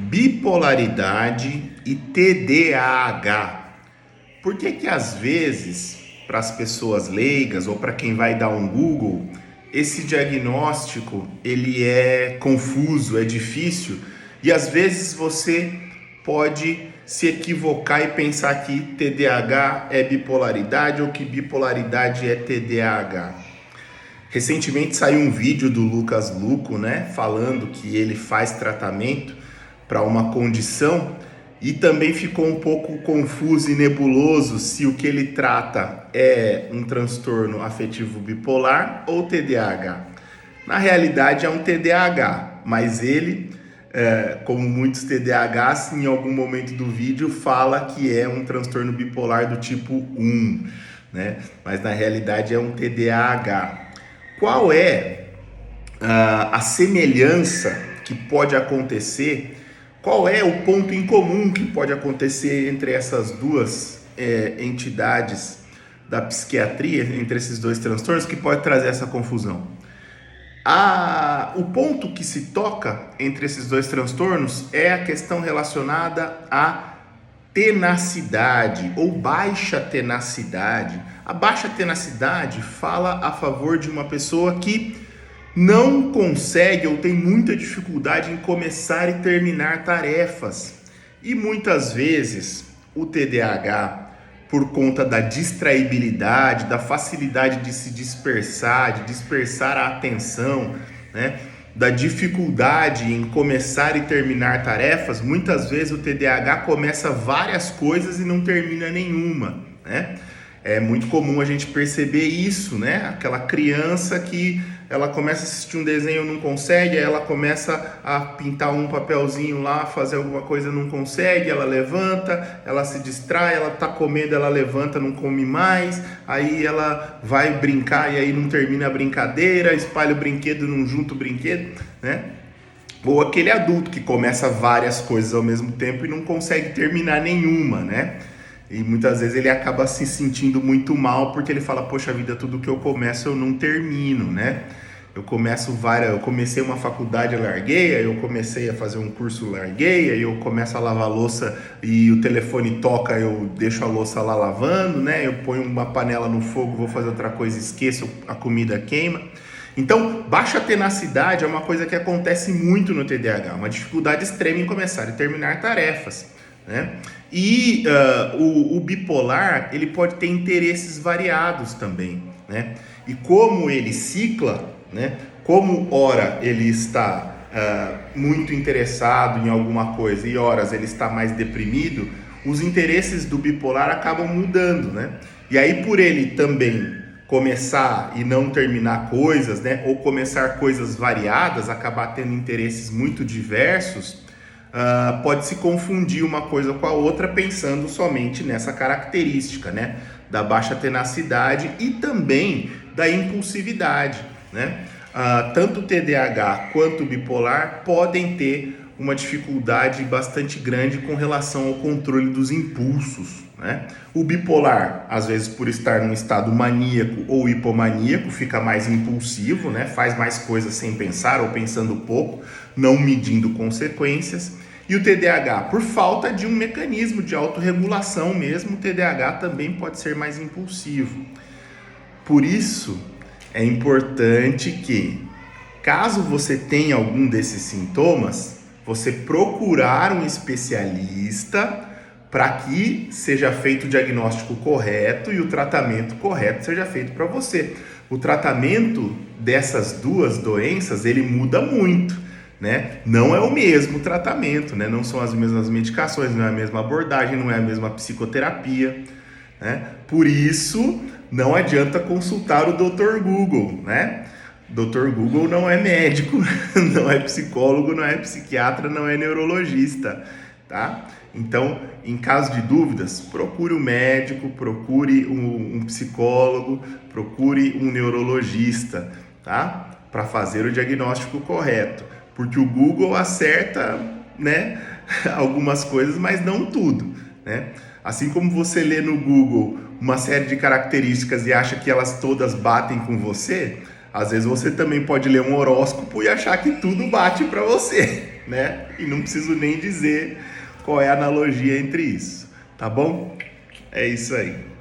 bipolaridade e TDAH. Por que que às vezes, para as pessoas leigas ou para quem vai dar um Google, esse diagnóstico ele é confuso, é difícil e às vezes você pode se equivocar e pensar que TDAH é bipolaridade ou que bipolaridade é TDAH. Recentemente saiu um vídeo do Lucas Luco, né, falando que ele faz tratamento para uma condição e também ficou um pouco confuso e nebuloso se o que ele trata é um transtorno afetivo bipolar ou TDAH. Na realidade é um TDAH, mas ele, como muitos TDAHs, em algum momento do vídeo fala que é um transtorno bipolar do tipo 1, né? Mas na realidade é um TDAH. Qual é a semelhança que pode acontecer? Qual é o ponto em comum que pode acontecer entre essas duas entidades da psiquiatria, entre esses dois transtornos, que pode trazer essa confusão? O ponto que se toca entre esses dois transtornos é a questão relacionada à tenacidade ou baixa tenacidade. A baixa tenacidade fala a favor de uma pessoa que não consegue ou tem muita dificuldade em começar e terminar tarefas. E muitas vezes o TDAH, por conta da distraibilidade, da facilidade de se dispersar, de dispersar a atenção, né, da dificuldade em começar e terminar tarefas, muitas vezes o TDAH começa várias coisas e não termina nenhuma, né? É muito comum a gente perceber isso, né? Aquela criança que ela começa a assistir um desenho e não consegue, aí ela começa a pintar um papelzinho lá, fazer alguma coisa, não consegue, ela levanta, ela se distrai, ela tá comendo, ela levanta, não come mais, aí ela vai brincar e aí não termina a brincadeira, espalha o brinquedo, não junta o brinquedo, né? Ou aquele adulto que começa várias coisas ao mesmo tempo e não consegue terminar nenhuma, né? E muitas vezes ele acaba se sentindo muito mal porque ele fala, poxa vida, tudo que eu começo eu não termino, né? Eu comecei uma faculdade, eu larguei, aí eu comecei a fazer um curso, larguei, aí eu começo a lavar a louça e o telefone toca, eu deixo a louça lá lavando, né? Eu ponho uma panela no fogo, vou fazer outra coisa, esqueço, a comida queima. Então, baixa tenacidade é uma coisa que acontece muito no TDAH, uma dificuldade extrema em começar e terminar tarefas, né? E o bipolar, ele pode ter interesses variados também, né? E como ele cicla, né? Como ora ele está muito interessado em alguma coisa e horas ele está mais deprimido, os interesses do bipolar acabam mudando, né? E aí por ele também começar e não terminar coisas, né? Ou começar coisas variadas, acabar tendo interesses muito diversos, pode se confundir uma coisa com a outra pensando somente nessa característica, né, da baixa tenacidade e também da impulsividade, né? Tanto o TDAH quanto o bipolar podem ter uma dificuldade bastante grande com relação ao controle dos impulsos, né? O bipolar, às vezes por estar num estado maníaco ou hipomaníaco, fica mais impulsivo, né? Faz mais coisas sem pensar ou pensando pouco, não medindo consequências. E o TDAH, por falta de um mecanismo de autorregulação mesmo, o TDAH também pode ser mais impulsivo. Por isso, é importante que, caso você tenha algum desses sintomas, você procurar um especialista para que seja feito o diagnóstico correto e o tratamento correto seja feito para você. O tratamento dessas duas doenças, ele muda muito, né? Não é o mesmo tratamento, né? Não são as mesmas medicações, não é a mesma abordagem, não é a mesma psicoterapia, né? Por isso, não adianta consultar o Dr. Google, né? Dr. Google não é médico, não é psicólogo, não é psiquiatra, não é neurologista, tá? Então, em caso de dúvidas, procure um médico, procure um psicólogo, procure um neurologista, tá? Para fazer o diagnóstico correto. Porque o Google acerta, né, algumas coisas, mas não tudo, né? Assim como você lê no Google uma série de características e acha que elas todas batem com você, às vezes você também pode ler um horóscopo e achar que tudo bate para você. né? E não preciso nem dizer qual é a analogia entre isso, tá bom? É isso aí.